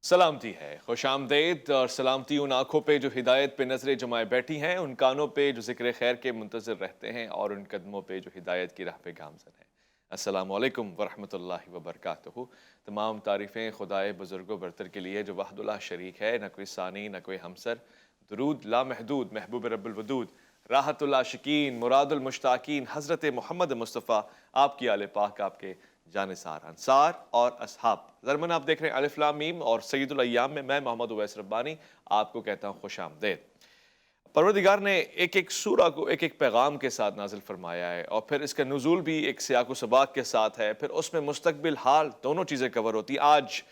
سلامتی ہے، خوش آمدید اور سلامتی ان آنکھوں پہ جو ہدایت پہ نظریں جمائے بیٹھی ہیں، ان کانوں پہ جو ذکر خیر کے منتظر رہتے ہیں اور ان قدموں پہ جو ہدایت کی راہ پہ گامزن ہیں۔ السلام علیکم ورحمۃ اللہ وبرکاتہ۔ تمام تعریفیں خدائے بزرگ و برتر کے لیے جو وحد اللہ شریک ہے، نہ کوئی ثانی نہ کوئی ہمسر۔ درود لامحدود محبوب رب الودود، راحت العاشقین مراد المشتاقین حضرت محمد مصطفیٰ، آپ کی آل پاک، آپ کے جانثار انصار اور اصحاب۔ ضرمن آپ دیکھ رہے ہیں الف لام میم اور سید الایام میں محمد اویس ربانی آپ کو کہتا ہوں خوش آمدید۔ پروردگار نے ایک ایک سورہ کو ایک ایک پیغام کے ساتھ نازل فرمایا ہے، اور پھر اس کا نزول بھی ایک سیاق و سباق کے ساتھ ہے، پھر اس میں مستقبل حال دونوں چیزیں کور ہوتی ہیں۔ آج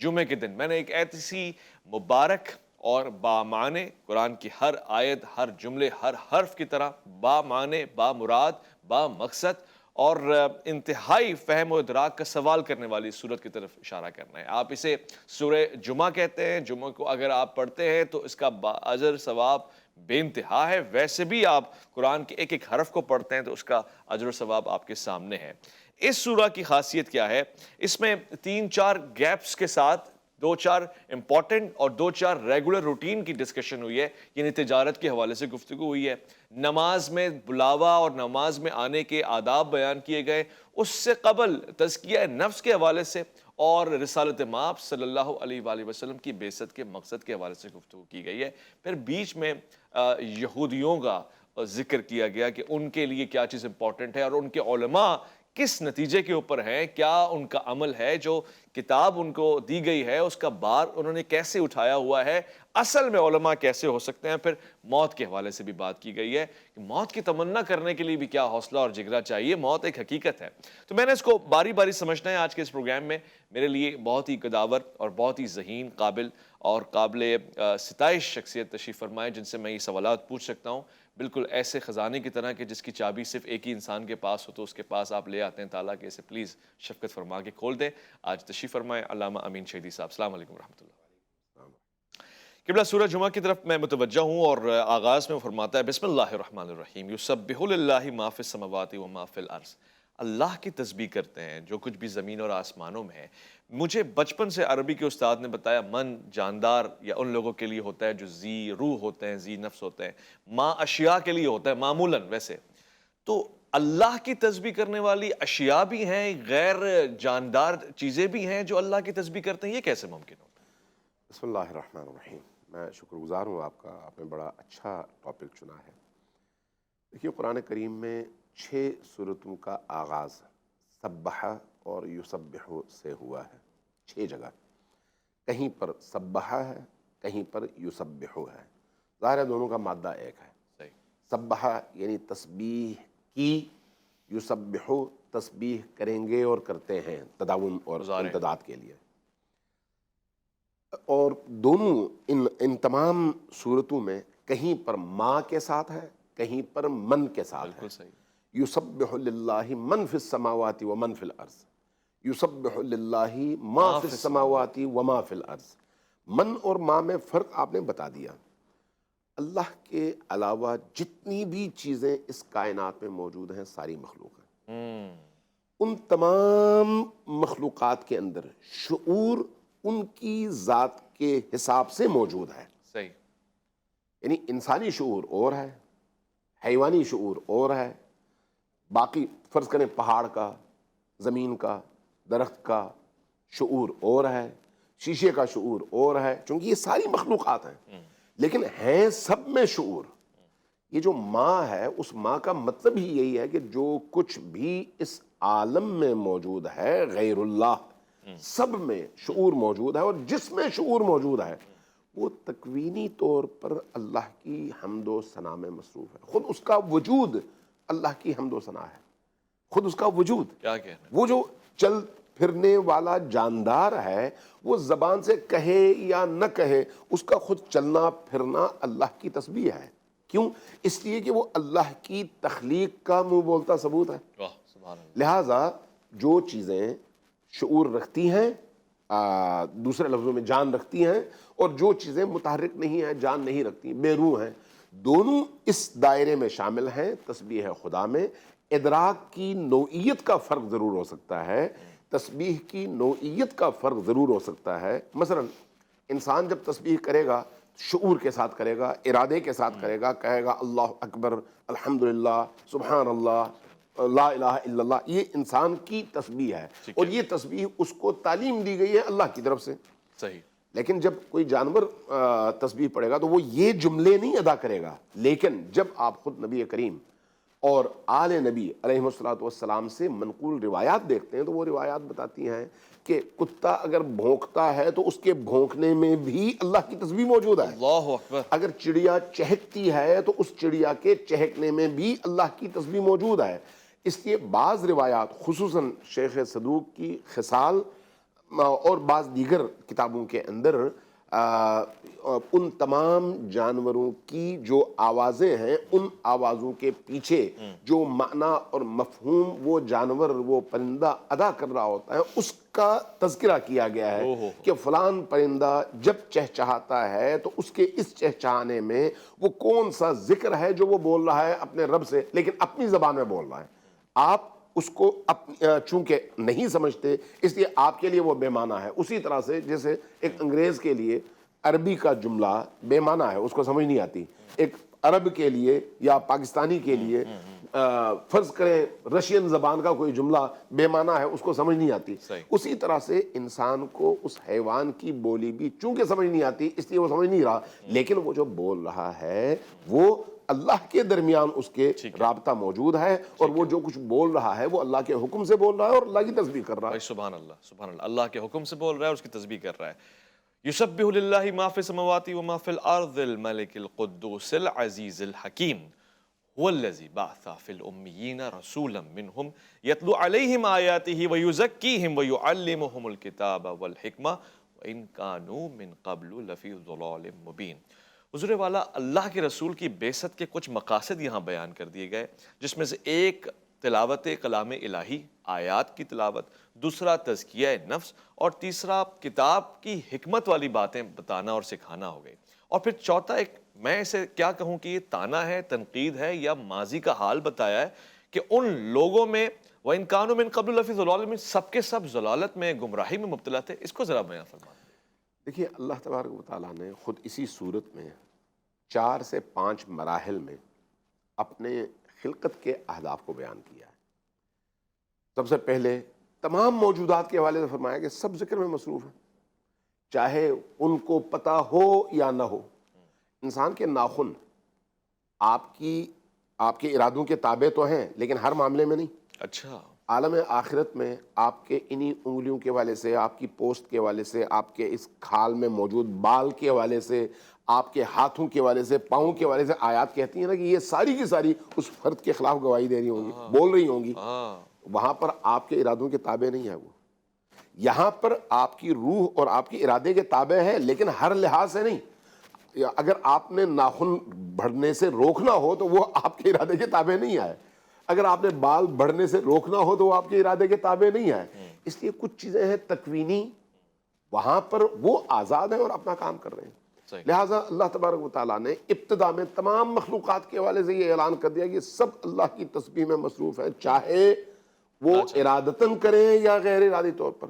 جمعے کے دن میں نے ایک ایسی مبارک اور بامعنی قرآن کی ہر آیت، ہر جملے، ہر حرف کی طرح بامعنی، بامراد، بامقصد اور انتہائی فہم و ادراک کا سوال کرنے والی صورت کی طرف اشارہ کرنا ہے۔ آپ اسے سورہ جمعہ کہتے ہیں۔ جمعہ کو اگر آپ پڑھتے ہیں تو اس کا اجر ثواب بے انتہا ہے، ویسے بھی آپ قرآن کے ایک ایک حرف کو پڑھتے ہیں تو اس کا اجر و ثواب آپ کے سامنے ہے۔ اس سورہ کی خاصیت کیا ہے؟ اس میں 3-4 گیپس کے ساتھ 2-4 امپورٹنٹ اور 2-4 ریگولر روٹین کی ڈسکشن ہوئی ہے، یعنی تجارت کے حوالے سے گفتگو ہوئی ہے، نماز میں بلاوا اور نماز میں آنے کے آداب بیان کیے گئے، اس سے قبل تزکیہ نفس کے حوالے سے اور رسالت مآب صلی اللہ علیہ وآلہ وسلم کی بعثت کے مقصد کے حوالے سے گفتگو کی گئی ہے۔ پھر بیچ میں یہودیوں کا ذکر کیا گیا کہ ان کے لیے کیا چیز امپورٹنٹ ہے اور ان کے علماء کس نتیجے کے اوپر ہیں، کیا ان کا عمل ہے، جو کتاب ان کو دی گئی ہے اس کا بار انہوں نے کیسے اٹھایا ہوا ہے، اصل میں علماء کیسے ہو سکتے ہیں۔ پھر موت کے حوالے سے بھی بات کی گئی ہے کہ موت کی تمنا کرنے کے لیے بھی کیا حوصلہ اور جگرا چاہیے، موت ایک حقیقت ہے۔ تو میں نے اس کو باری باری سمجھنا ہے۔ آج کے اس پروگرام میں میرے لیے بہت ہی قداور اور بہت ہی ذہین، قابل اور قابل ستائش شخصیت تشریف فرمائے، جن سے میں یہ سوالات پوچھ سکتا ہوں، بالکل ایسے خزانے کی طرح کہ جس کی چابی صرف ایک ہی انسان کے پاس ہو تو اس کے پاس آپ لے آتے ہیں تالا کہ اسے پلیز شفقت فرما کے کھول دیں۔ آج تشریف فرمائے علامہ امین شہیدی صاحب۔ السلام علیکم ورحمۃ اللہ۔ قبلہ سورہ جمعہ کی طرف میں متوجہ ہوں، اور آغاز میں فرماتا ہے بسم اللہ الرحمن الرحیم، یسبح للہ ما فی السماوات و ما فی الارض۔ اللہ کی تسبیح کرتے ہیں جو کچھ بھی زمین اور آسمانوں میں ہے۔ مجھے بچپن سے عربی کے استاد نے بتایا من جاندار یا ان لوگوں کے لیے ہوتا ہے جو ذی روح ہوتے ہیں، ذی نفس ہوتے ہیں، ما اشیاء کے لیے ہوتا ہے معمولاً ویسے۔ تو اللہ کی تسبیح کرنے والی اشیاء بھی ہیں، غیر جاندار چیزیں بھی ہیں جو اللہ کی تسبیح کرتے ہیں، یہ کیسے ممکن ہوتا ہے؟ بسم اللہ الرحمن الرحیم۔ میں شکر گزار ہوں آپ کا، آپ نے بڑا اچھا ٹاپک چنا ہے۔ دیکھیے قرآن کریم میں 6 صورتوں کا آغاز سبح اور یسبح سے ہوا ہے، 6 جگہ۔ کہیں پر سبح ہے، کہیں پر یسبح ہے، ظاہر ہے دونوں کا مادہ ایک ہے۔ صحیح۔ سبح یعنی تسبیح کی، یسبح تسبیح کریں گے اور کرتے ہیں تداوم اور امتداد کے لیے۔ اور دونوں ان تمام صورتوں میں کہیں پر ما کے ساتھ ہے، کہیں پر من کے ساتھ ہے۔ بالکل صحیح۔ یسبح للہ من فی السماوات و من فی الارض، یسبح للہ ما فی السماوات و ما فی الارض۔ من اور ما میں فرق آپ نے بتا دیا۔ اللہ کے علاوہ جتنی بھی چیزیں اس کائنات میں موجود ہیں ساری مخلوق ہیں، ان تمام مخلوقات کے اندر شعور ان کی ذات کے حساب سے موجود ہے۔ صحیح۔ یعنی انسانی شعور اور ہے، حیوانی شعور اور ہے، باقی فرض کریں پہاڑ کا، زمین کا، درخت کا شعور اور ہے، شیشے کا شعور اور ہے، چونکہ یہ ساری مخلوقات ہیں، لیکن ہیں سب میں شعور۔ یہ جو ماں ہے، اس ماں کا مطلب ہی یہی ہے کہ جو کچھ بھی اس عالم میں موجود ہے غیر اللہ، سب میں شعور موجود ہے، اور جس میں شعور موجود ہے وہ تکوینی طور پر اللہ کی حمد و ثنا میں مصروف ہے۔ خود اس کا وجود اللہ کی حمد و ثنا ہے، خود اس کا وجود۔ کیا کہنا ہے؟ وہ جو چل پھرنے والا جاندار ہے، وہ زبان سے کہے یا نہ کہے، اس کا خود چلنا پھرنا اللہ کی تسبیح ہے۔ کیوں؟ اس لیے کہ وہ اللہ کی تخلیق کا منہ بولتا ثبوت ہے۔ واہ سبحان اللہ۔ لہٰذا جو چیزیں شعور رکھتی ہیں، دوسرے لفظوں میں جان رکھتی ہیں، اور جو چیزیں متحرک نہیں ہیں، جان نہیں رکھتی، بے روح ہیں، دونوں اس دائرے میں شامل ہیں تسبیح خدا میں۔ ادراک کی نوعیت کا فرق ضرور ہو سکتا ہے، تسبیح کی نوعیت کا فرق ضرور ہو سکتا ہے۔ مثلا انسان جب تسبیح کرے گا شعور کے ساتھ کرے گا، ارادے کے ساتھ کرے گا، کہے گا اللہ اکبر، الحمدللہ، سبحان اللہ، لا الہ الا اللہ، یہ انسان کی تسبیح ہے، اور یہ تسبیح اس کو تعلیم دی گئی ہے اللہ کی طرف سے. صحیح. لیکن جب کوئی جانور تسبیح پڑھے گا تو وہ یہ جملے نہیں ادا کرے گا. لیکن جب آپ خود نبی کریم اور آل نبی علیہ الصلوۃ والسلام سے منقول روایات دیکھتے ہیں تو وہ روایات بتاتی ہیں کہ کتا اگر بھونکتا ہے تو اس کے بھونکنے میں بھی اللہ کی تسبیح موجود ہے. اللہ اکبر. اگر چڑیا چہکتی ہے تو اس چڑیا کے چہکنے میں بھی اللہ کی تسبیح موجود ہے. اس لیے بعض روایات خصوصاً شیخ صدوق کی خصال اور بعض دیگر کتابوں کے اندر ان تمام جانوروں کی جو آوازیں ہیں ان آوازوں کے پیچھے جو معنی اور مفہوم وہ جانور وہ پرندہ ادا کر رہا ہوتا ہے اس کا تذکرہ کیا گیا ہے کہ فلان پرندہ جب چہچہاتا ہے تو اس کے اس چہچہانے میں وہ کون سا ذکر ہے جو وہ بول رہا ہے اپنے رب سے، لیکن اپنی زبان میں بول رہا ہے. آپ اس کو چونکہ نہیں سمجھتے اس لیے آپ کے لیے وہ بے معنی ہے. اسی طرح سے جیسے ایک انگریز کے لیے عربی کا جملہ بے معنی ہے، اس کو سمجھ نہیں آتی، ایک عرب کے لیے یا پاکستانی کے لیے فرض کریں رشین زبان کا کوئی جملہ بے معنی ہے، اس کو سمجھ نہیں آتی. اسی طرح سے انسان کو اس حیوان کی بولی بھی چونکہ سمجھ نہیں آتی اس لیے وہ سمجھ نہیں رہا، لیکن وہ جو بول رہا ہے وہ اللہ کے درمیان اس کے رابطہ موجود ہے، اور وہ جو کچھ بول رہا ہے وہ اللہ کے حکم سے بول رہا ہے اور اللہ کی تسبیح کر رہا ہے. سبحان اللہ، سبحان اللہ. اللہ کے حکم سے بول رہا ہے اور اس کی تسبیح کر رہا ہے. یسبح للہ ما فی السماوات وما فی الارض الملک القدوس العزیز الحکیم هو الذی بعث فی الامیین رسولا منہم یتلو علیہم آیاتہ ویزکیہم ویعلمہم الکتاب والحکمہ وان کانوا من قبل لفی ضلال مبین. حضور والا، اللہ کے رسول کی بعثت کے کچھ مقاصد یہاں بیان کر دیے گئے، جس میں سے ایک تلاوت کلام الہی، آیات کی تلاوت، دوسرا تزکیہ نفس، اور تیسرا کتاب کی حکمت والی باتیں بتانا اور سکھانا ہو گئی. اور پھر چوتھا ایک، میں اسے کیا کہوں کہ یہ تانا ہے، تنقید ہے، یا ماضی کا حال بتایا ہے کہ ان لوگوں میں وَإِن كَانُوا مِن قَبْلُ لَفِي ضَلَالٍ میں سب کے سب ضلالت میں، گمراہی میں مبتلا تھے. اس کو ذرا بیان فرمائیں. دیکھیے اللہ تبارک و تعالیٰ نے خود اسی صورت میں 4 سے 5 مراحل میں اپنے خلقت کے اہداف کو بیان کیا ہے. سب سے پہلے تمام موجودات کے حوالے سے فرمایا کہ سب ذکر میں مصروف ہیں، چاہے ان کو پتہ ہو یا نہ ہو. انسان کے ناخن آپ کے ارادوں کے تابع تو ہیں لیکن ہر معاملے میں نہیں. اچھا. عالم آخرت میں آپ کے انہی انگلیوں کے حوالے سے، آپ کی پوسٹ کے حوالے سے، آپ کے اس کھال میں موجود بال کے حوالے سے، آپ کے ہاتھوں کے حوالے سے، پاؤں کے حوالے سے آیات کہتی ہیں نا کہ یہ ساری کی ساری اس فرد کے خلاف گواہی دے رہی ہوں گی، بول رہی ہوں گی. وہاں پر آپ کے ارادوں کے تابع نہیں ہے وہ. یہاں پر آپ کی روح اور آپ کے ارادے کے تابع ہے لیکن ہر لحاظ سے نہیں. اگر آپ نے ناخن بڑھنے سے روکنا ہو تو وہ آپ کے ارادے کے تابع نہیں ہے. اگر آپ نے بال بڑھنے سے روکنا ہو تو وہ آپ کے ارادے کے تابع نہیں ہے. اس لیے کچھ چیزیں ہیں تکوینی، وہاں پر وہ آزاد ہیں اور اپنا کام کر رہے ہیں. لہٰذا اللہ تبارک و تعالیٰ نے ابتدا میں تمام مخلوقات کے حوالے سے یہ اعلان کر دیا کہ سب اللہ کی تسبیح میں مصروف ہیں، چاہے وہ ارادتاً کریں یا غیر ارادی طور پر.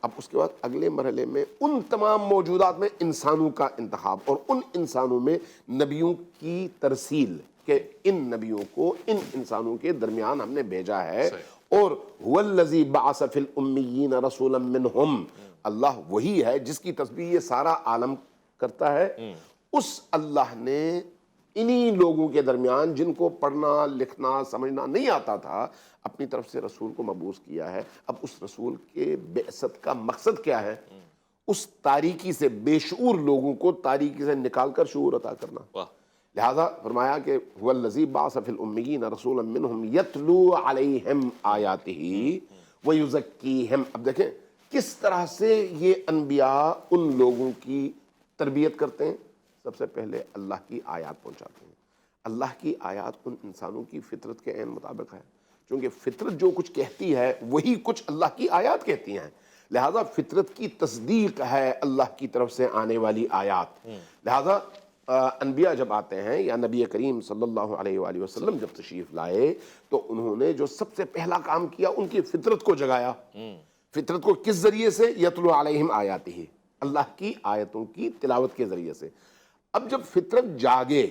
اب اس کے بعد اگلے مرحلے میں ان تمام موجودات میں انسانوں کا انتخاب اور ان انسانوں میں نبیوں کی ترسیل کہ ان نبیوں کو ان انسانوں کے درمیان ہم نے بھیجا ہے. اور هو الذی بعث فی الامیین رسولا منہم، اللہ وہی ہے جس کی تسبیح یہ سارا عالم کرتا ہے. اس اللہ نے انہی لوگوں کے درمیان جن کو پڑھنا لکھنا سمجھنا نہیں آتا تھا اپنی طرف سے رسول کو مبعوث کیا ہے. اب اس رسول کے بعثت کا مقصد کیا ہے؟ اس تاریکی سے بے شعور لوگوں کو تاریکی سے نکال کر شعور عطا کرنا. لہذا فرمایا کہ هو الذی بعث فی الامیین رسولا منہم یتلو علیہم آیاتہ ویزکیہم. اب دیکھیں کس طرح سے یہ انبیاء ان لوگوں کی تربیت کرتے ہیں. سب سے پہلے اللہ کی آیات پہنچاتے ہیں. اللہ کی آیات ان انسانوں کی فطرت کے عین مطابق ہے، چونکہ فطرت جو کچھ کہتی ہے وہی کچھ اللہ کی آیات کہتی ہیں. لہذا فطرت کی تصدیق ہے اللہ کی طرف سے آنے والی آیات. لہذا انبیاء جب آتے ہیں یا نبی کریم صلی اللہ علیہ وآلہ وسلم جب تشریف لائے تو انہوں نے جو سب سے پہلا کام کیا ان کی فطرت کو جگایا. فطرت کو کس ذریعے سے؟ یتلو علیہم آیاتہ، اللہ کی آیتوں کی تلاوت کے ذریعے سے۔ اب جب فطرت جاگے،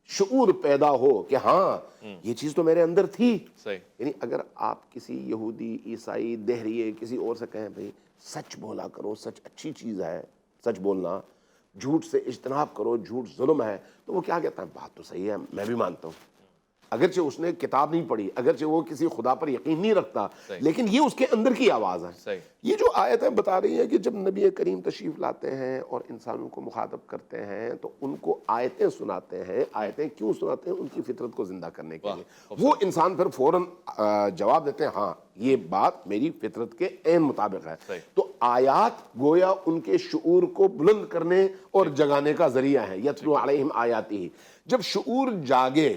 شعور پیدا ہو کہ ہاں یہ چیز تو میرے اندر تھی، صحیح، یعنی اگر آپ کسی یہودی، عیسائی، دہریے، کسی اور سے کہیں بھئی سچ بولا کرو، سچ اچھی چیز ہے، سچ بولنا، جھوٹ سے اجتناب کرو، جھوٹ ظلم ہے، تو وہ کیا کہتا ہے؟ بات تو صحیح ہے، میں بھی مانتا ہوں، اگرچہ اس نے کتاب نہیں پڑھی، اگرچہ وہ کسی خدا پر یقین نہیں رکھتا، صحیح، لیکن یہ اس کے اندر کی آواز ہے۔ صحیح، یہ جو آیتیں بتا رہی ہیں کہ جب نبی کریم تشریف لاتے ہیں اور انسانوں کو مخاطب کرتے ہیں تو ان کو آیتیں سناتے ہیں۔ آیتیں کیوں سناتے ہیں؟ ان کی فطرت کو زندہ کرنے کے لیے۔ وہ انسان پھر فوراً جواب دیتے ہیں ہاں یہ بات میری فطرت کے عین مطابق ہے۔ صحیح، تو آیات گویا ان کے شعور کو بلند کرنے اور جگانے کا ذریعہ ہے۔ یتلو علیہم آیاتہ، جب شعور جاگے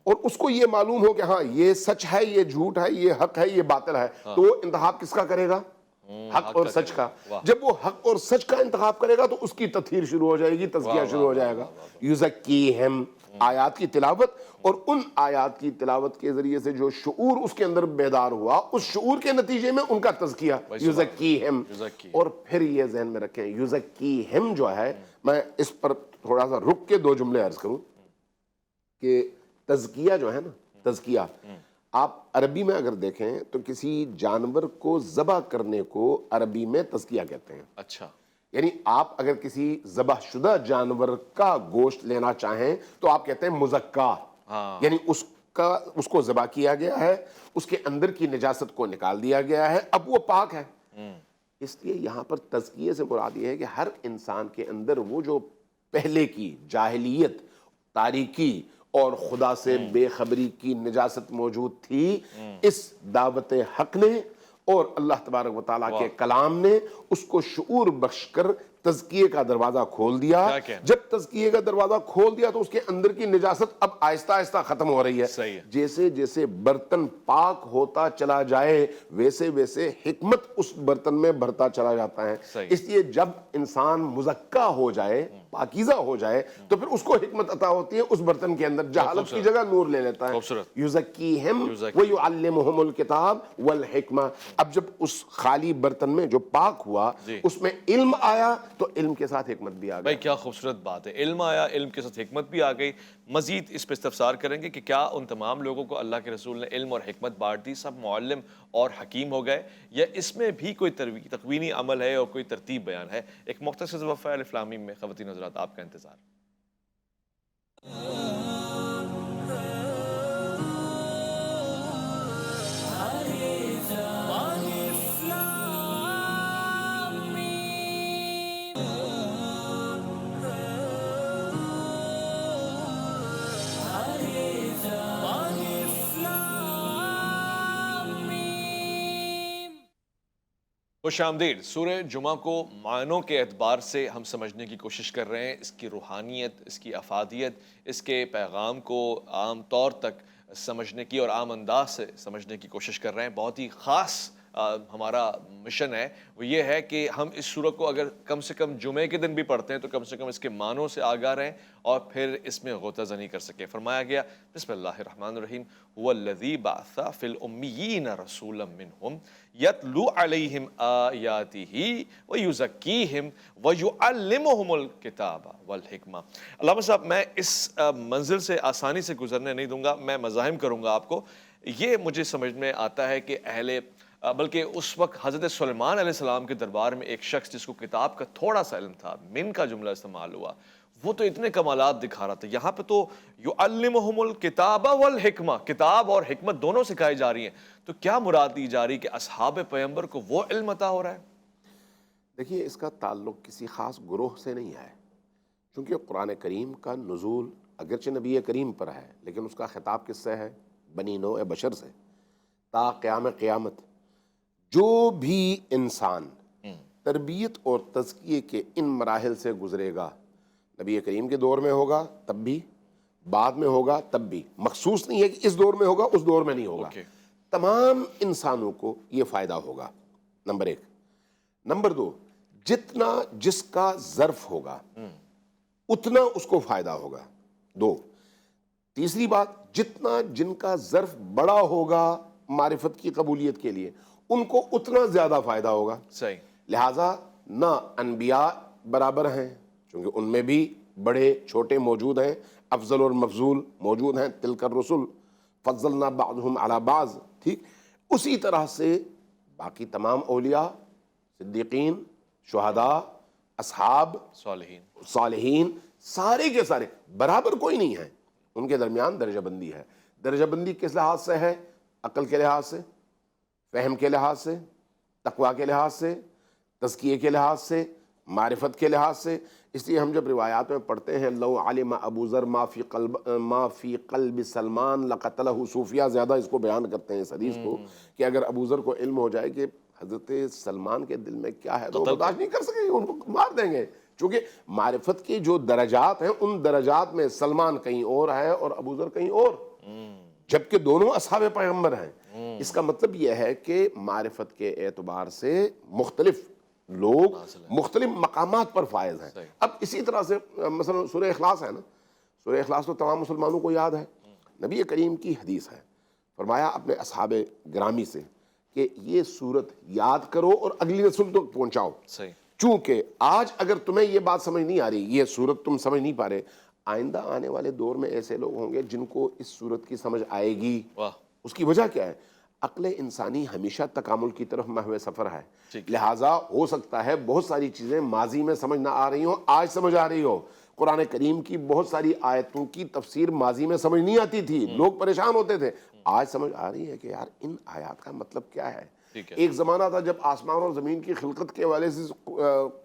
اور اس کو یہ معلوم ہو کہ ہاں یہ سچ ہے، یہ جھوٹ ہے، یہ حق ہے، یہ باطل ہے، تو وہ انتخاب کس کا کرے گا؟ حق اور سچ کا۔ جب وہ حق اور سچ کا انتخاب کرے گا تو اس کی تطہیر شروع ہو جائے گی، تزکیہ شروع ہو جائے گا۔ یزکیہم، آیات کی تلاوت، اور ان آیات کی تلاوت کے ذریعے سے جو شعور اس کے اندر بیدار ہوا، اس شعور کے نتیجے میں ان کا تزکیہ، یزکیہم۔ اور پھر یہ ذہن میں رکھیں، یزکیہم جو ہے، میں اس پر تھوڑا سا رک کے دو جملے عرض کروں کہ تزکیہ جو ہے نا، تزکیہ، آپ عربی میں اگر دیکھیں تو کسی جانور کو ذبح کرنے کو عربی میں تزکیہ کہتے ہیں۔ اچھا، یعنی آپ اگر کسی ذبح شدہ جانور کا گوشت لینا چاہیں تو آپ کہتے ہیں مزکا، یعنی اس کو ذبح کیا گیا ہے، اس کے اندر کی نجاست کو نکال دیا گیا ہے، اب وہ پاک ہے۔ اس لیے یہاں پر تزکیے سے مراد یہ ہے کہ ہر انسان کے اندر وہ جو پہلے کی جاہلیت، تاریکی اور خدا سے بے خبری کی نجاست موجود تھی، اس دعوت حق نے اور اللہ تبارک و تعالیٰ کے کلام نے اس کو شعور بخش کر تزکیے کا دروازہ کھول دیا۔ جب تزکیے کا دروازہ کھول دیا تو اس کے اندر کی نجاست اب آہستہ آہستہ ختم ہو رہی ہے۔ جیسے جیسے برتن پاک ہوتا چلا جائے ویسے ویسے حکمت اس برتن میں بڑھتا چلا جاتا ہے۔ اس لیے جب انسان مزکا ہو جائے، پاکیزہ ہو جائے، تو پھر اس کو حکمت عطا ہوتی ہے، اس برتن کے اندر جہالت کی جگہ نور لے لیتا ہے۔ یزکیہم ویعلمہم الکتاب والحکمہ۔ اب جب اس خالی برتن میں جو پاک ہوا اس میں علم آیا تو علم کے ساتھ حکمت بھی آ گئی۔ بھائی کیا خوبصورت بات ہے، علم آیا، علم کے ساتھ حکمت بھی آ گئی۔ مزید اس پہ استفسار کریں گے کہ کیا ان تمام لوگوں کو اللہ کے رسول نے علم اور حکمت بانٹ دی، سب معلم اور حکیم ہو گئے، یا اس میں بھی کوئی تکوینی عمل ہے اور کوئی ترتیب بیان ہے؟ ایک مختصر وقفہ الف لام میم میں خواتین حضرات آپ کا انتظار۔ خوش آمدید۔ سورہ جمعہ کو معنوں کے اعتبار سے ہم سمجھنے کی کوشش کر رہے ہیں، اس کی روحانیت، اس کی افادیت، اس کے پیغام کو عام طور تک سمجھنے کی اور عام انداز سے سمجھنے کی کوشش کر رہے ہیں۔ بہت ہی خاص ہمارا مشن ہے، وہ یہ ہے کہ ہم اس سورہ کو اگر کم سے کم جمعے کے دن بھی پڑھتے ہیں تو کم سے کم اس کے معنوں سے آگاہ رہیں اور پھر اس میں غوطہ زنی کر سکیں۔ فرمایا گیا بسم اللہ الرحمن الرحیم هو الذی بعث فی الامیین رسولا منہم یتلو علیہم آیاتہ ویزکیہم ویعلمہم الکتاب والحکمہ۔ علامہ صاحب، میں اس منزل سے آسانی سے گزرنے نہیں دوں گا، میں مزاحم کروں گا آپ کو۔ یہ مجھے سمجھ میں آتا ہے کہ بلکہ اس وقت حضرت سلیمان علیہ السلام کے دربار میں ایک شخص جس کو کتاب کا تھوڑا سا علم تھا، من کا جملہ استعمال ہوا، وہ تو اتنے کمالات دکھا رہا تھا۔ یہاں پہ تو یعلمہم الکتاب والحکمہ، کتاب اور حکمت دونوں سکھائی جا رہی ہیں، تو کیا مراد دی جا رہی کہ اصحاب پیغمبر کو وہ علم عطا ہو رہا ہے؟ دیکھیے، اس کا تعلق کسی خاص گروہ سے نہیں ہے، چونکہ قرآن کریم کا نزول اگرچہ نبی کریم پر ہے لیکن اس کا خطاب کس سے ہے؟ بنی نوع بشر سے۔ تا قیام قیامت جو بھی انسان تربیت اور تزکیے کے ان مراحل سے گزرے گا، نبی کریم کے دور میں ہوگا تب بھی، بعد میں ہوگا تب بھی، مخصوص نہیں ہے کہ اس دور میں ہوگا اس دور میں نہیں ہوگا، تمام انسانوں کو یہ فائدہ ہوگا، نمبر ایک۔ نمبر دو، جتنا جس کا ظرف ہوگا اتنا اس کو فائدہ ہوگا، دو۔ تیسری بات، جتنا جن کا ظرف بڑا ہوگا معرفت کی قبولیت کے لیے ان کو اتنا زیادہ فائدہ ہوگا۔ صحیح۔ لہٰذا نہ انبیاء برابر ہیں چونکہ ان میں بھی بڑے چھوٹے موجود ہیں، افضل اور مفضول موجود ہیں، تلک الرسل فضلنا بعضهم علی بعض، ٹھیک اسی طرح سے باقی تمام اولیاء، صدیقین، شہداء، اصحاب، صالحین، سارے کے سارے برابر کوئی نہیں ہے، ان کے درمیان درجہ بندی ہے۔ درجہ بندی کس لحاظ سے ہے؟ عقل کے لحاظ سے، فہم کے لحاظ سے، تقویٰ کے لحاظ سے، تزکیے کے لحاظ سے، معرفت کے لحاظ سے۔ اس لیے ہم جب روایات میں پڑھتے ہیں لو علم ابو ذر ما فی قلب سلمان لقتلہ، صوفیہ زیادہ اس کو بیان کرتے ہیں اس حدیث کو، کہ اگر ابو ذر کو علم ہو جائے کہ حضرت سلمان کے دل میں کیا ہے تو وہ برداشت نہیں کر سکیں گے، ان کو مار دیں گے، چونکہ معرفت کے جو درجات ہیں ان درجات میں سلمان کہیں اور ہے اور ابو ذر کہیں اور، جبکہ دونوں اصحاب پیغمبر ہیں۔ اس کا مطلب یہ ہے کہ معرفت کے اعتبار سے مختلف لوگ مختلف مقامات پر فائز ہیں۔ اب اسی طرح سے مثلا سورہ اخلاص ہے نا، سورہ اخلاص تو تمام مسلمانوں کو یاد ہے، نبی کریم کی حدیث ہے، فرمایا اپنے اصحاب گرامی سے کہ یہ سورت یاد کرو اور اگلی نسل تک پہنچاؤ، چونکہ آج اگر تمہیں یہ بات سمجھ نہیں آ رہی، یہ سورت تم سمجھ نہیں پا رہے، آئندہ آنے والے دور میں ایسے لوگ ہوں گے جن کو اس سورت کی سمجھ آئے گی۔ اس کی وجہ کیا ہے؟ عقل انسانی ہمیشہ تکامل کی طرف محو سفر ہے، لہٰذا ہو سکتا ہے بہت ساری چیزیں ماضی میں سمجھ نہ آ رہی ہوں، آج سمجھ آ رہی ہو۔ قرآن کریم کی بہت ساری آیتوں کی تفسیر ماضی میں سمجھ نہیں آتی تھی، لوگ پریشان ہوتے تھے، آج سمجھ آ رہی ہے کہ یار ان آیات کا مطلب کیا ہے۔ ایک زمانہ تھا جب آسمان اور زمین کی خلقت کے حوالے سے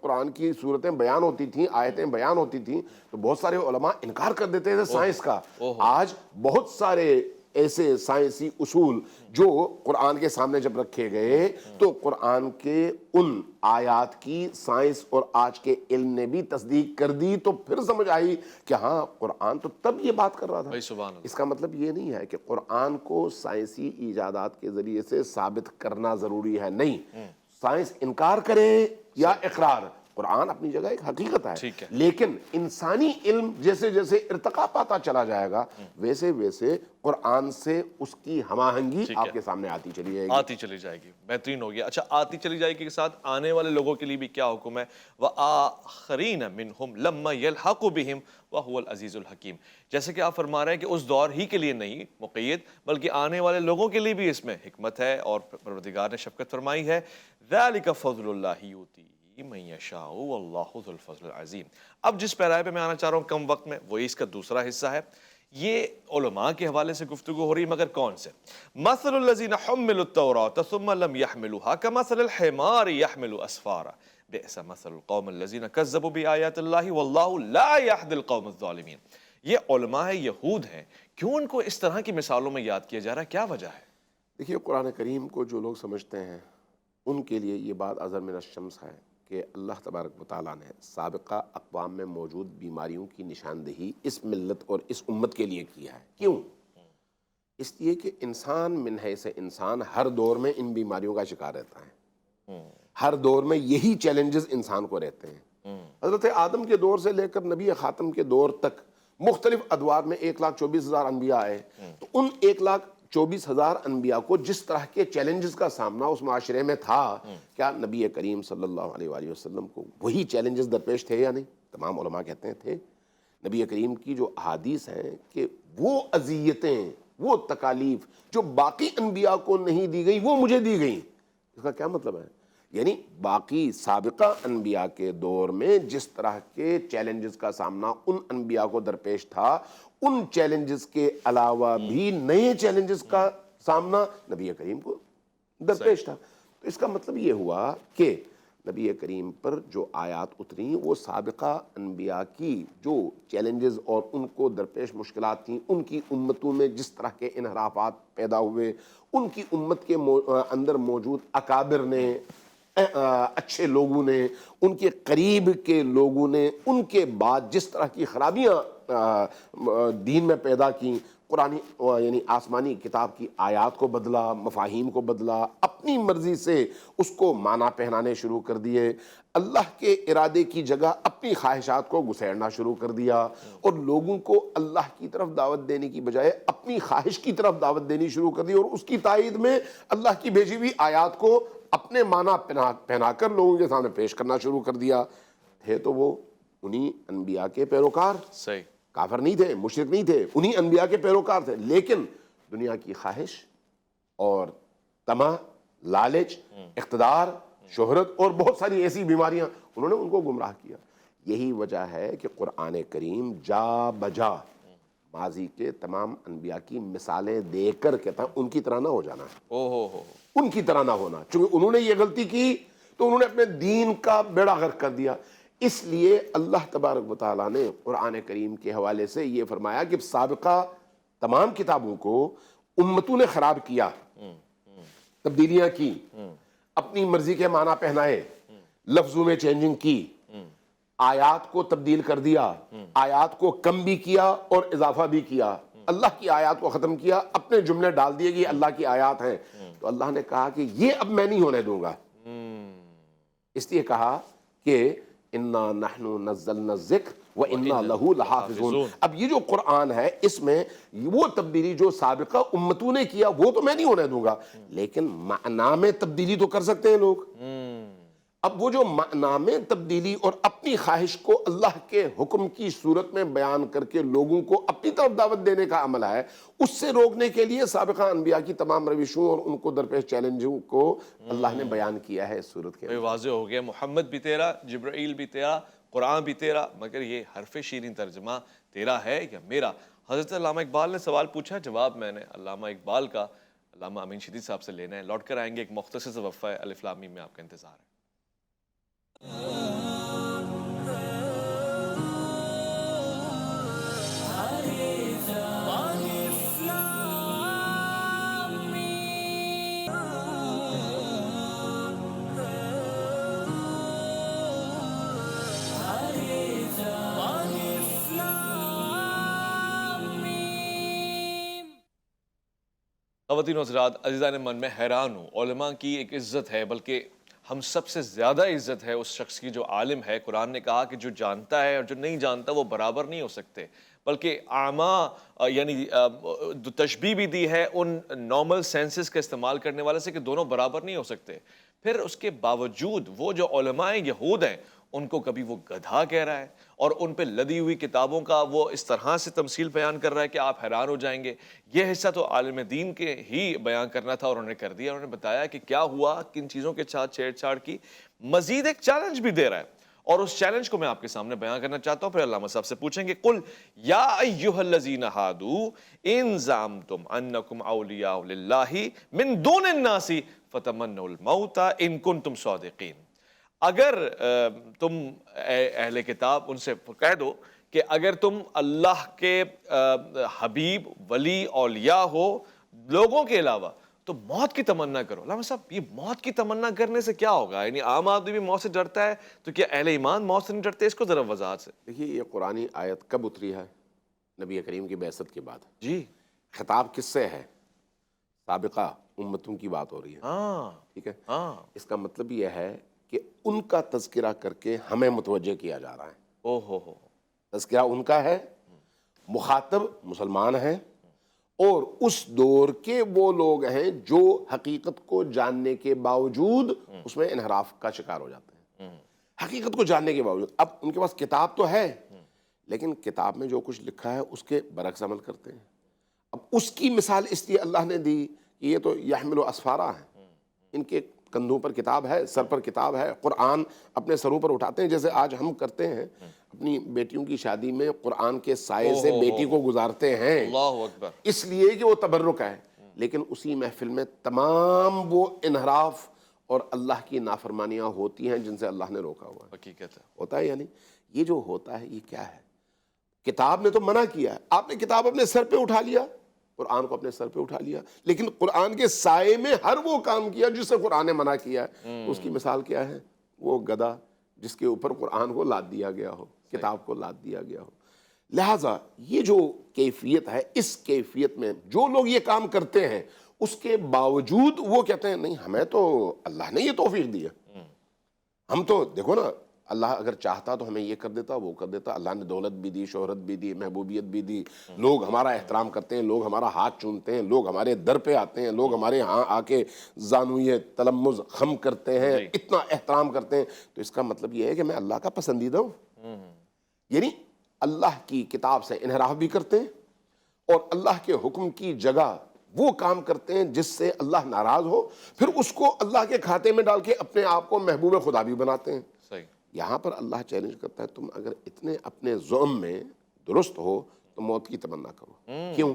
قرآن کی صورتیں بیان ہوتی تھیں، آیتیں بیان ہوتی تھیں، تو بہت سارے علماء انکار کر دیتے تھے سائنس کا۔ آج بہت سارے ایسے سائنسی اصول جو قرآن کے سامنے جب رکھے گئے تو قرآن کے ان آیات کی سائنس اور آج کے علم نے بھی تصدیق کر دی، تو پھر سمجھ آئی کہ ہاں قرآن تو تب یہ بات کر رہا تھا۔ اس کا مطلب یہ نہیں ہے کہ قرآن کو سائنسی ایجادات کے ذریعے سے ثابت کرنا ضروری ہے، نہیں، سائنس انکار کرے یا اقرار، قرآن اپنی جگہ ایک حقیقت ہے، لیکن انسانی علم جیسے جیسے ارتقا پاتا چلا جائے گا ویسے ویسے قرآن سے اس کی ہم آہنگی آپ کے سامنے آتی چلی جائے گی۔ بہترین ہو گیا۔ اچھا، آتی چلی جائے گی کے ساتھ آنے والے لوگوں کے لیے بھی کیا حکم ہے؟ وَآخَرِينَ مِنْهُمْ لَمَّا يَلْحَقُ بِهِمْ وَهُوَ الْعَزِيزُ الْحَكِيمُ، جیسے کہ آپ فرما رہے ہیں کہ اس دور ہی کے لیے نہیں مقید بلکہ آنے والے لوگوں کے لیے بھی اس میں حکمت ہے اور پروردگار نے شفقت فرمائی ہے۔ ذَلِكَ فَضْلُ اللَّهِ يُؤْتِيهِ مَن يَشَاءُ وَاللَّهُ ذُو الْفَضْلِ الْعَظِيمِ۔ اب جس پیرائے پہ میں آنا چاہ رہا ہوں کم وقت میں، وہی اس کا دوسرا حصہ ہے۔ یہ علماء کے حوالے سے گفتگو ہو رہی، مگر کون سے؟ مَثَلُ الَّذِينَ حُمِّلُوا التَّوْرَاةَ ثُمَّ لَمْ يَحْمِلُوهَا كَمَثَلِ الْحِمَارِ يَحْمِلُ أَسْفَارًا بِئْسَ مَثَلُ الْقَوْمِ الَّذِينَ كَذَّبُوا بِآيَاتِ اللَّهِ وَاللَّهُ لَا يَهْدِي الْقَوْمَ الظَّالِمِينَ۔ یہ علماء یہود ہیں، کیوں ان کو اس طرح کی مثالوں میں یاد کیا جا رہا ہے؟ کیا وجہ ہے؟ دیکھیے، قرآن کریم کو جو لوگ سمجھتے ہیں ان کے لیے یہ بات اظہر من الشمس ہے کہ اللہ تبارک و تعالیٰ نے سابقہ اقوام میں موجود بیماریوں کی نشاندہی اس ملت اور اس امت کے لیے کیا ہے۔ کیوں؟ اس لیے کہ انسان من حیث انسان ہر دور میں ان بیماریوں کا شکار رہتا ہے، ہر دور میں یہی چیلنجز انسان کو رہتے ہیں۔ حضرت آدم کے دور سے لے کر نبی خاتم کے دور تک مختلف ادوار میں 1,24,000 انبیاء آئے، تو ان 1,24,000 انبیاء کو جس طرح کے چیلنجز کا سامنا اس معاشرے میں تھا، کیا نبی کریم صلی اللہ علیہ وآلہ وسلم کو وہی چیلنجز درپیش تھے یا نہیں؟ تمام علماء کہتے ہیں تھے۔ نبی کریم کی جو احادیث ہیں کہ وہ اذیتیں، وہ تکالیف جو باقی انبیاء کو نہیں دی گئی وہ مجھے دی گئیں، اس کا کیا مطلب ہے؟ یعنی باقی سابقہ انبیاء کے دور میں جس طرح کے چیلنجز کا سامنا ان انبیاء کو درپیش تھا، ان چیلنجز کے علاوہ بھی نئے چیلنجز کا سامنا نبی کریم کو درپیش تھا۔ تو اس کا مطلب یہ ہوا کہ نبی کریم پر جو آیات اتریں وہ سابقہ انبیاء کی جو چیلنجز اور ان کو درپیش مشکلات تھیں، ان کی امتوں میں جس طرح کے انحرافات پیدا ہوئے، ان کی امت کے اندر موجود اکابر نے، اچھے لوگوں نے، ان کے قریب کے لوگوں نے ان کے بعد جس طرح کی خرابیاں دین میں پیدا کیں، قرآن یعنی آسمانی کتاب کی آیات کو بدلا، مفاہیم کو بدلا، اپنی مرضی سے اس کو معنی پہنانے شروع کر دیے، اللہ کے ارادے کی جگہ اپنی خواہشات کو گسیڑنا شروع کر دیا، اور لوگوں کو اللہ کی طرف دعوت دینے کی بجائے اپنی خواہش کی طرف دعوت دینی شروع کر دی، اور اس کی تائید میں اللہ کی بھیجی ہوئی آیات کو اپنے معنی پہنا کر لوگوں کے سامنے پیش کرنا شروع کر دیا. تھے تو وہ انہی انبیاء کے پیروکار, صحیح, کافر نہیں تھے, مشرک نہیں تھے, انہی انبیاء کے پیروکار تھے, لیکن دنیا کی خواہش اور طمع, لالچ, اقتدار, شہرت اور بہت ساری ایسی بیماریاں, انہوں نے ان کو گمراہ کیا. یہی وجہ ہے کہ قرآن کریم جا بجا ماضی کے تمام انبیاء کی مثالیں دے کر کہتا ہے ان کی طرح نہ ہو جانا, ان کی طرح نہ ہونا. چونکہ انہوں نے یہ غلطی کی تو انہوں نے اپنے دین کا بیڑا غرق کر دیا. اس لیے اللہ تبارک و تعالیٰ نے قرآن کریم کے حوالے سے یہ فرمایا کہ سابقہ تمام کتابوں کو امتوں نے خراب کیا, تبدیلیاں کی, اپنی مرضی کے معنی پہنائے, لفظوں میں چینجنگ کی, آیات کو تبدیل کر دیا, آیات کو کم بھی کیا اور اضافہ بھی کیا, اللہ کی آیات کو ختم کیا, اپنے جملے ڈال دیے کہ اللہ کی آیات ہیں. تو اللہ نے کہا کہ یہ اب میں نہیں ہونے دوں گا. اس لیے کہا کہ انا نحن نزلنا الذکر وانا لہ لحافظون. اب یہ جو قرآن ہے اس میں وہ تبدیلی جو سابقہ امتوں نے کیا وہ تو میں نہیں ہونے دوں گا, لیکن معنی میں تبدیلی تو کر سکتے ہیں لوگ. اب وہ جو معنی میں تبدیلی اور اپنی خواہش کو اللہ کے حکم کی صورت میں بیان کر کے لوگوں کو اپنی طرف دعوت دینے کا عمل ہے, اس سے روکنے کے لیے سابقہ انبیاء کی تمام روشوں اور ان کو درپیش چیلنجوں کو اللہ نے بیان کیا ہے اس صورت کے. واضح ہو گیا, محمد بھی تیرا, جبرائیل بھی تیرا, قرآن بھی تیرا, مگر یہ حرف شیرین ترجمہ تیرا ہے یا میرا. حضرت علامہ اقبال نے سوال پوچھا, جواب میں نے علامہ اقبال کا علامہ امین شدید صاحب سے لینا ہے. لوٹ کر آئیں گے, ایک مختصر سا وقفہ ہے, الف لام میم میں آپ کا انتظار ہے. خواتین و حضرات, عزیزان من, میں حیران ہوں. علماء کی ایک عزت ہے, بلکہ ہم سب سے زیادہ عزت ہے اس شخص کی جو عالم ہے. قرآن نے کہا کہ جو جانتا ہے اور جو نہیں جانتا وہ برابر نہیں ہو سکتے, بلکہ اعمیٰ یعنی تشبیہ بھی دی ہے ان نارمل سینسز کا استعمال کرنے والے سے کہ دونوں برابر نہیں ہو سکتے. پھر اس کے باوجود وہ جو علماء یہود ہیں ان کو کبھی وہ گدھا کہہ رہا ہے اور ان پہ لدی ہوئی کتابوں کا وہ اس طرح سے تمثیل بیان کر رہا ہے کہ آپ حیران ہو جائیں گے. یہ حصہ تو عالم دین کے ہی بیان کرنا تھا اور انہوں نے کر دیا. انہوں نے بتایا کہ کیا ہوا, کن چیزوں کے ساتھ چھیڑ چھاڑ کی. مزید ایک چیلنج بھی دے رہا ہے اور اس چیلنج کو میں آپ کے سامنے بیان کرنا چاہتا ہوں. پھر علامہ صاحب سے پوچھیں گے, قل یا ایھا الذین ھادوا ان زعمتم انکم اولیاء للہ من دون الناس فتمنوا الموت ان کنتم صادقین. اگر تم اہل کتاب ان سے کہہ دو کہ اگر تم اللہ کے حبیب, ولی, اولیاء ہو لوگوں کے علاوہ تو موت کی تمنا کرو. علامہ صاحب, یہ موت کی تمنا کرنے سے کیا ہوگا؟ یعنی عام آدمی بھی موت سے ڈرتا ہے, تو کیا اہل ایمان موت سے نہیں ڈرتے؟ اس کو ذرا وضاحت سے. دیکھیے, یہ قرآنی آیت کب اتری ہے؟ نبی کریم کی بعثت کے بعد. جی, خطاب کس سے ہے؟ سابقہ امتوں کی بات ہو رہی ہے. ہاں, ٹھیک ہے, ہاں, اس کا مطلب یہ ہے کہ ان کا تذکرہ کر کے ہمیں متوجہ کیا جا رہا ہے. او ہو, تذکرہ ان کا ہے, مخاطب مسلمان ہیں اور اس دور کے وہ لوگ ہیں جو حقیقت کو جاننے کے باوجود اس میں انحراف کا شکار ہو جاتے ہیں. حقیقت کو جاننے کے باوجود اب ان کے پاس کتاب تو ہے, لیکن کتاب میں جو کچھ لکھا ہے اس کے برعکس عمل کرتے ہیں. اب اس کی مثال اس لیے اللہ نے دی کہ یہ تو یحمل اسفارا ہیں, ان کے کندھوں پر کتاب ہے, سر پر کتاب ہے, قرآن اپنے سروں پر اٹھاتے ہیں, جیسے آج ہم کرتے ہیں اپنی بیٹیوں کی شادی میں قرآن کے سائے سے بیٹی کو گزارتے ہیں, اللہ اکبر, اس لیے کہ وہ تبرک ہے. لیکن اسی محفل میں تمام وہ انحراف اور اللہ کی نافرمانیاں ہوتی ہیں جن سے اللہ نے روکا ہوا ہے. حقیقت ہے. ہوتا ہے یعنی یہ جو ہوتا ہے یہ کیا ہے؟ کتاب نے تو منع کیا ہے, آپ نے کتاب اپنے سر پہ اٹھا لیا, قرآن کو اپنے سر پہ اٹھا لیا, لیکن قرآن کے سائے میں ہر وہ کام کیا جس سے قرآن نے منع کیا ہے. اس کی مثال کیا ہے؟ وہ گدھا جس کے اوپر قرآن کو لاد دیا گیا ہو, کتاب کو لاد دیا گیا ہو. لہٰذا یہ جو کیفیت ہے, اس کیفیت میں جو لوگ یہ کام کرتے ہیں اس کے باوجود وہ کہتے ہیں نہیں, ہمیں تو اللہ نے یہ توفیق دی ہے, ہم تو دیکھو نا اللہ اگر چاہتا تو ہمیں یہ کر دیتا، وہ کر دیتا. اللہ نے دولت بھی دی، شہرت بھی دی، محبوبیت بھی دی. لوگ ہمارا احترام کرتے ہیں، لوگ ہمارا ہاتھ چومتے ہیں، لوگ ہمارے در پہ آتے ہیں، لوگ ہمارے ہاں آ کے زانویہ تلمذ خم کرتے ہیں، اتنا احترام کرتے ہیں. تو اس کا مطلب یہ ہے کہ میں اللہ کا پسندیدہ ہوں. یعنی اللہ کی کتاب سے انحراف بھی کرتے ہیں اور اللہ کے حکم کی جگہ وہ کام کرتے ہیں جس سے اللہ ناراض ہو، پھر اس کو اللہ کے کھاتے میں ڈال کے اپنے آپ کو محبوب خدا بھی بناتے ہیں. صحیح. یہاں پر اللہ چیلنج کرتا ہے تم اگر اتنے اپنے زعم میں درست ہو تو موت کی تمنا کرو. کیوں؟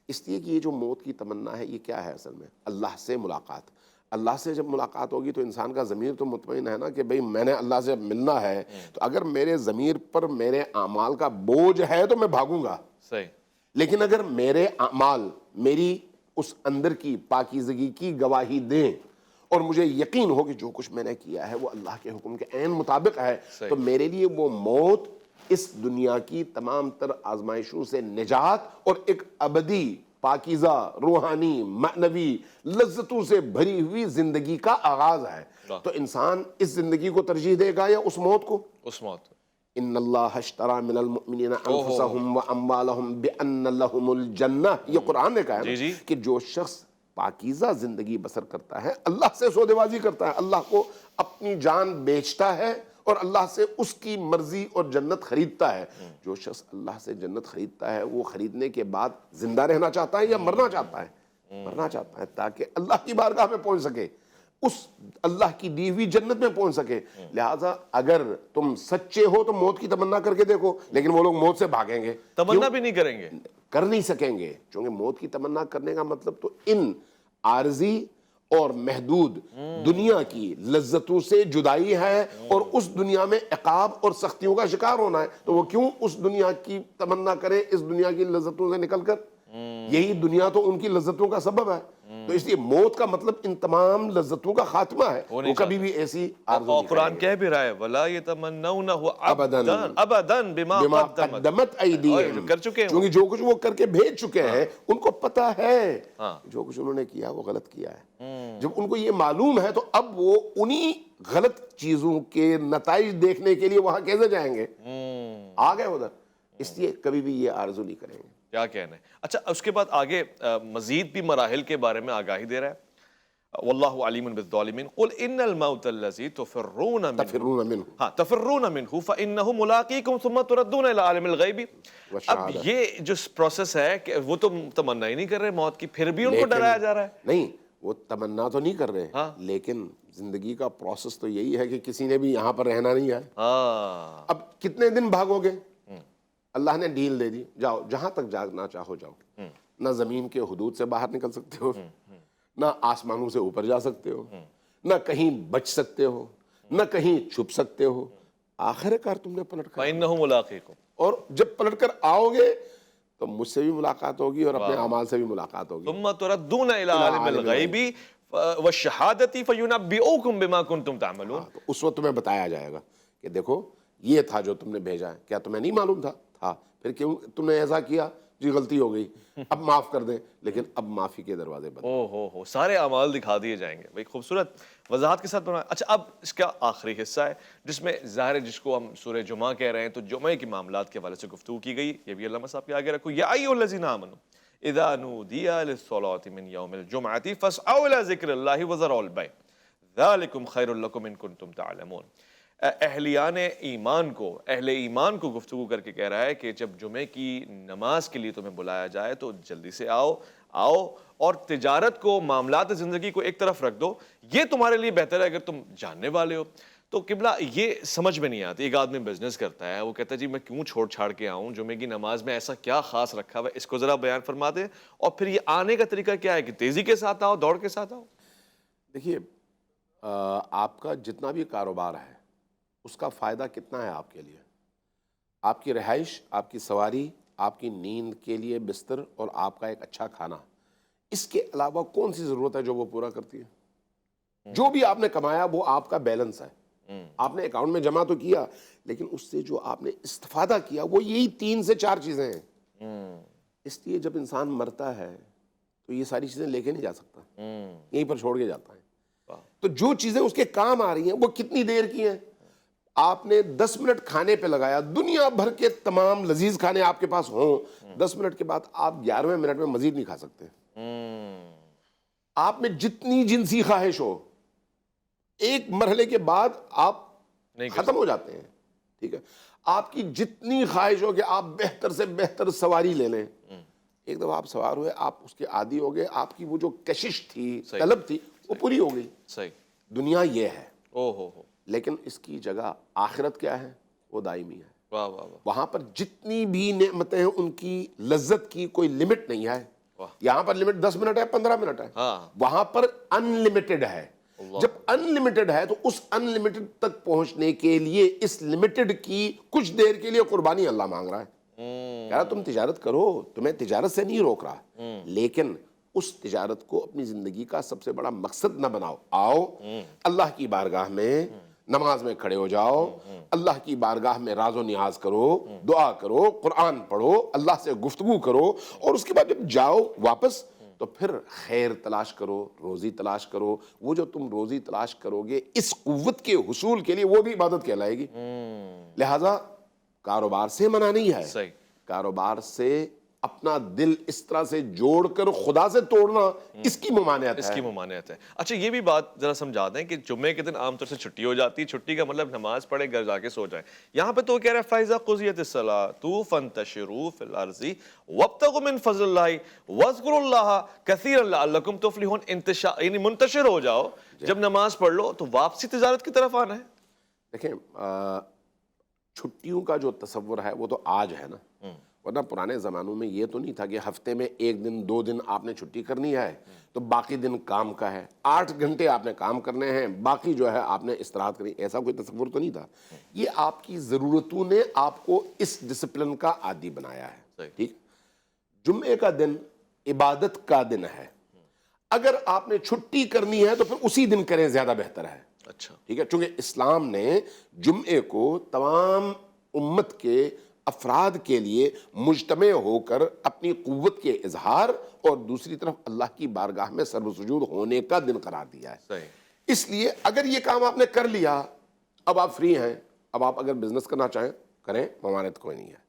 اس لیے کہ یہ جو موت کی تمنا ہے یہ کیا ہے اصل میں؟ اللہ سے ملاقات. اللہ سے جب ملاقات ہوگی تو انسان کا ضمیر تو مطمئن ہے نا کہ بھئی میں نے اللہ سے ملنا ہے. تو اگر میرے ضمیر پر میرے اعمال کا بوجھ ہے تو میں بھاگوں گا. صحیح. لیکن اگر میرے اعمال میری اس اندر کی پاکیزگی کی گواہی دیں اور مجھے یقین ہو کہ جو کچھ میں نے کیا ہے وہ اللہ کے حکم کے عین مطابق ہے، تو میرے لیے وہ موت اس دنیا کی تمام تر آزمائشوں سے نجات اور ایک ابدی پاکیزہ روحانی معنوی لذتوں سے بھری ہوئی زندگی کا آغاز ہے. تو انسان اس زندگی کو ترجیح دے گا یا اس موت کو؟ اس موت. ان اللہ اشترى من المؤمنین انفسهم واموالهم بان لهم الجنہ. یہ قرآن نے کہا ہے کہ جو شخص پاکیزہ زندگی بسر کرتا ہے، اللہ سے سودے بازی کرتا ہے، اللہ کو اپنی جان بیچتا ہے اور اللہ سے اس کی مرضی اور جنت خریدتا ہے. جو شخص اللہ سے جنت خریدتا ہے وہ خریدنے کے بعد زندہ رہنا چاہتا ہے یا مرنا چاہتا ہے؟ مرنا چاہتا ہے تاکہ اللہ کی بارگاہ میں پہنچ سکے، اس اللہ کی دی ہوئی جنت میں پہنچ سکے. لہٰذا اگر تم سچے ہو تو موت کی تمنا کر کے دیکھو. لیکن وہ لوگ موت سے بھاگیں گے، تمنا بھی نہیں کریں گے، کر نہیں سکیں گے. چونکہ موت کی تمنا کرنے کا مطلب تو ان عارضی اور محدود دنیا کی لذتوں سے جدائی ہے اور اس دنیا میں عقاب اور سختیوں کا شکار ہونا ہے. تو وہ کیوں اس دنیا کی تمنا کریں اس دنیا کی لذتوں سے نکل کر؟ یہی دنیا تو ان کی لذتوں کا سبب ہے. تو اس لیے موت کا مطلب ان تمام لذتوں کا خاتمہ ہے. وہ کبھی بھی ایسی آرزو نہیں قرآن کہہ بھی رہا ہے وَلَا يَتَمَنَّوْنَهُ أَبَدًا بِمَا قدمت ایدیہم. کر چکے ہیں، کیونکہ جو کچھ وہ کر کے بھیج چکے ہیں ان کو پتا ہے جو کچھ انہوں نے کیا وہ غلط کیا ہے. جب ان کو یہ معلوم ہے تو اب وہ انہی غلط چیزوں کے نتائج دیکھنے کے لیے وہاں کیسے جائیں گے؟ آ گئے ادھر. اس لیے کبھی بھی یہ آرزو نہیں کریں گے. کیا کہنا ہے. اچھا اس کے بعد آگے مزید بھی مراحل کے بارے میں آگاہی دے رہا ہے. واللہ علیم بالظالمین قل ان الموت الذی تفرون منہ فانہ ملاقیکم ثم تردون الی عالم الغیب. اب یہ جو پروسیس ہے کہ وہ تو تمنا ہی نہیں کر رہے موت کی، پھر بھی ان کو ڈرایا جا رہا ہے. نہیں، وہ تمنا تو نہیں کر رہے، لیکن زندگی کا پروسیس تو یہی ہے کہ کسی نے بھی یہاں پر رہنا نہیں ہے. اب کتنے دن بھاگو گے؟ اللہ نے ڈیل دے دی، جاؤ جہاں تک جانا چاہو جاؤ. نہ زمین کے حدود سے باہر نکل سکتے ہو، نہ آسمانوں سے اوپر جا سکتے ہو، نہ کہیں بچ سکتے ہو، نہ کہیں چھپ سکتے ہو. آخر کار تم نے پلٹ کر فَإِنَّهُ مُلَاقِيكُمْ. اور جب پلٹ کر آؤ گے تو مجھ سے بھی ملاقات ہوگی اور اپنے اعمال سے بھی ملاقات ہوگی. ثُمَّ تُرَدُّونَ إِلَىٰ عَالِمِ الْغَيْبِ وَالشَّهَادَةِ فَيُنَبِّئُكُم بِمَا كُنتُمْ تَعْمَلُونَ. تو اس وقت تمہیں بتایا جائے گا کہ دیکھو یہ تھا جو تم نے بھیجا ہے. کیا تمہیں نہیں معلوم تھا؟ پھر کیوں تم نے ایسا کیا؟ جی غلطی ہو گئی، اب معاف کر دیں. لیکن اب معافی کے دروازے بند. ہو سارے اعمال دکھا دیے جائیں گے. بھائی خوبصورت وضاحت کے ساتھ بنایا. اچھا اب اس کا آخری حصہ ہے جس میں ظاہر ہے جس کو ہم سورہ جمعہ کہہ رہے ہیں، تو جمعے کے معاملات کے حوالے سے گفتگو کی گئی. یہ بھی علامہ صاحب کے آگے رکھو. یا ایھا الذین آمنوا اذا نودی للصلاۃ من یوم الجمعۃ فاسعوا الی ذکر اللہ وذروا البیع ذلکم خیر لکم ان کنتم تعلمون. اہل ایمان کو گفتگو کر کے کہہ رہا ہے کہ جب جمعے کی نماز کے لیے تمہیں بلایا جائے تو جلدی سے آؤ اور تجارت کو، معاملات زندگی کو ایک طرف رکھ دو. یہ تمہارے لیے بہتر ہے اگر تم جاننے والے ہو. تو قبلہ یہ سمجھ میں نہیں آتی. ایک آدمی بزنس کرتا ہے، وہ کہتا ہے جی میں کیوں چھوڑ چھاڑ کے آؤں، جمعے کی نماز میں ایسا کیا خاص رکھا ہوا ہے، اس کو ذرا بیان فرما دیں. اور پھر یہ آنے کا طریقہ کیا ہے کہ تیزی کے ساتھ آؤ، دوڑ کے ساتھ آؤ؟ دیکھیے آپ کا جتنا بھی کاروبار ہے اس کا فائدہ کتنا ہے آپ کے لیے؟ آپ کی رہائش، آپ کی سواری، آپ کی نیند کے لیے بستر اور آپ کا ایک اچھا کھانا، اس کے علاوہ کون سی ضرورت ہے جو وہ پورا کرتی ہے؟ جو بھی آپ نے کمایا وہ آپ کا بیلنس ہے. آپ نے اکاؤنٹ میں جمع تو کیا، لیکن اس سے جو آپ نے استفادہ کیا وہ یہی 3 سے 4 چیزیں ہیں. اس لیے جب انسان مرتا ہے تو یہ ساری چیزیں لے کے نہیں جا سکتا، یہیں پر چھوڑ کے جاتا ہے. تو جو چیزیں اس کے کام آ رہی ہیں وہ کتنی دیر کی ہیں؟ آپ نے 10 منٹ کھانے پہ لگایا, دنیا بھر کے تمام لذیذ کھانے آپ کے پاس ہوں, 10 منٹ کے بعد آپ 11ویں منٹ میں مزید نہیں کھا سکتے. آپ میں جتنی جنسی خواہش ہو, ایک مرحلے کے بعد آپ ختم ہو جاتے ہیں. ٹھیک ہے, آپ کی جتنی خواہش ہو کہ آپ بہتر سے بہتر سواری لے لیں, ایک دفعہ آپ سوار ہوئے, آپ اس کے عادی ہو گئے, آپ کی وہ جو کشش تھی, طلب تھی, وہ پوری ہو گئی. صحیح. دنیا یہ ہے. ہو لیکن اس کی جگہ آخرت کیا ہے؟ وہ دائمی ہے. واہ واہ واہ. وہاں پر جتنی بھی نعمتیں ہیں ان کی لذت کی کوئی لمٹ نہیں ہے. یہاں پر لمٹ 10 منٹ ہے, 15 منٹ ہے, وہاں پر ان لمیٹڈ ہے. جب ان لمیٹڈ ہے تو اس ان لمیٹڈ تک پہنچنے کے لیے اس لمیٹڈ کی کچھ دیر کے لیے قربانی اللہ مانگ رہا ہے. کہہ رہا تم تجارت کرو, تمہیں تجارت سے نہیں روک رہا, لیکن اس تجارت کو اپنی زندگی کا سب سے بڑا مقصد نہ بناؤ. آؤ اللہ کی بارگاہ میں نماز میں کھڑے ہو جاؤ, اللہ کی بارگاہ میں راز و نیاز کرو, دعا کرو, قرآن پڑھو, اللہ سے گفتگو کرو, اور اس کے بعد جب جاؤ واپس تو پھر خیر تلاش کرو, روزی تلاش کرو. وہ جو تم روزی تلاش کرو گے اس قوت کے حصول کے لیے وہ بھی عبادت کہلائے گی. لہذا کاروبار سے منع نہیں ہے, صحیح. کاروبار سے اپنا دل اس طرح سے جوڑ کر خدا سے توڑنا اس کی ممانعت ہے. اس کی ممانعت ہے. اچھا یہ بھی بات ذرا سمجھا دیں کہ جمعے کے دن عام طور سے چھٹی ہو جاتی ہے, چھٹی کا مطلب نماز پڑھے گھر جا کے سو جائیں. یہاں پہ تو کہہ رہا ہے فَإِذَا قُضِيَتِ الصَّلَاةُ فَانتَشِرُوا فِي الْأَرْضِ وَابْتَغُوا مِن فَضْلِ اللَّهِ وَاذْكُرُوا اللَّهَ كَثِيرًا لَعَلَّكُمْ تُفْلِحُونَ. یعنی منتشر ہو جاؤ, جب نماز پڑھ لو تو واپسی تجارت کی طرف آنا ہے. دیکھیں چھٹیوں کا جو تصور ہے وہ تو آج ہے نا, ورنہ پرانے زمانوں میں یہ تو نہیں تھا کہ ہفتے میں 1 دن 2 دن آپ نے چھٹی کرنی ہے تو باقی دن کام کا ہے, 8 گھنٹے آپ نے کام کرنے ہیں, باقی جو ہے آپ نے استراحت کرنی. ایسا کوئی تصور تو نہیں تھا. یہ آپ کی ضرورتوں نے آپ کو اس ڈسپلن کا عادی بنایا ہے. ٹھیک, جمعے کا دن عبادت کا دن ہے, اگر آپ نے چھٹی کرنی ہے تو پھر اسی دن کریں, زیادہ بہتر ہے. اچھا ٹھیک ہے, چونکہ اسلام نے جمعے کو تمام امت کے افراد کے لیے مجتمع ہو کر اپنی قوت کے اظہار اور دوسری طرف اللہ کی بارگاہ میں سر سجود ہونے کا دن قرار دیا ہے. صحیح. اس لیے اگر یہ کام آپ نے کر لیا, اب آپ فری ہیں, اب آپ اگر بزنس کرنا چاہیں کریں, ممانعت کوئی نہیں ہے.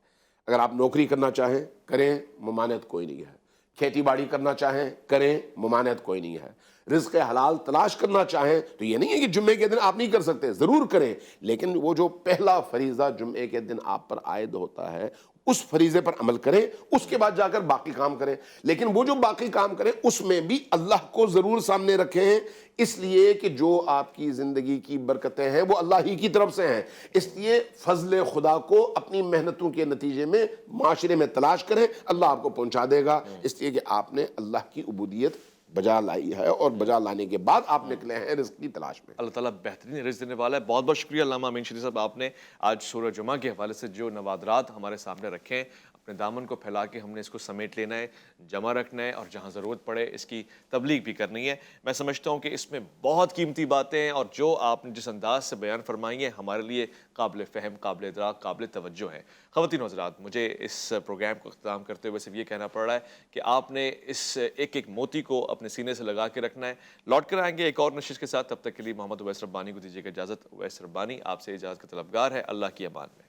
اگر آپ نوکری کرنا چاہیں کریں, ممانعت کوئی نہیں ہے. کھیتی باڑی کرنا چاہیں کریں, ممانعت کوئی نہیں ہے. رزق حلال تلاش کرنا چاہیں تو یہ نہیں ہے کہ جمعے کے دن آپ نہیں کر سکتے, ضرور کریں, لیکن وہ جو پہلا فریضہ جمعے کے دن آپ پر عائد ہوتا ہے اس فریضے پر عمل کریں, اس کے بعد جا کر باقی کام کریں. لیکن وہ جو باقی کام کریں اس میں بھی اللہ کو ضرور سامنے رکھیں, اس لیے کہ جو آپ کی زندگی کی برکتیں ہیں وہ اللہ ہی کی طرف سے ہیں. اس لیے فضل خدا کو اپنی محنتوں کے نتیجے میں معاشرے میں تلاش کریں, اللہ آپ کو پہنچا دے گا, اس لیے کہ آپ نے اللہ کی عبودیت بجا لائی ہے, اور بجا لانے کے بعد آپ نکلے ہیں رزق کی تلاش میں. اللہ تعالیٰ بہترین رزق دینے والا ہے. بہت بہت شکریہ علامہ امین شریف صاحب, آپ نے آج سورہ جمعہ کے حوالے سے جو نوادرات ہمارے سامنے رکھے ہیں, اپنے دامن کو پھیلا کے ہم نے اس کو سمیٹ لینا ہے, جمع رکھنا ہے, اور جہاں ضرورت پڑے اس کی تبلیغ بھی کرنی ہے. میں سمجھتا ہوں کہ اس میں بہت قیمتی باتیں ہیں, اور جو آپ نے جس انداز سے بیان فرمائی ہیں ہمارے لیے قابل فہم, قابل ادراک, قابل توجہ ہے. خواتین و حضرات, مجھے اس پروگرام کو اختتام کرتے ہوئے صرف یہ کہنا پڑ رہا ہے کہ آپ نے اس ایک ایک موتی کو اپنے سینے سے لگا کے رکھنا ہے. لوٹ کر آئیں گے ایک اور نشست کے ساتھ, تب تک کے لیے محمد اویس ربانی کو دیجیے گا اجازت. اویس ربانی آپ سے اجازت کا طلبگار ہے. اللہ کی امان میں.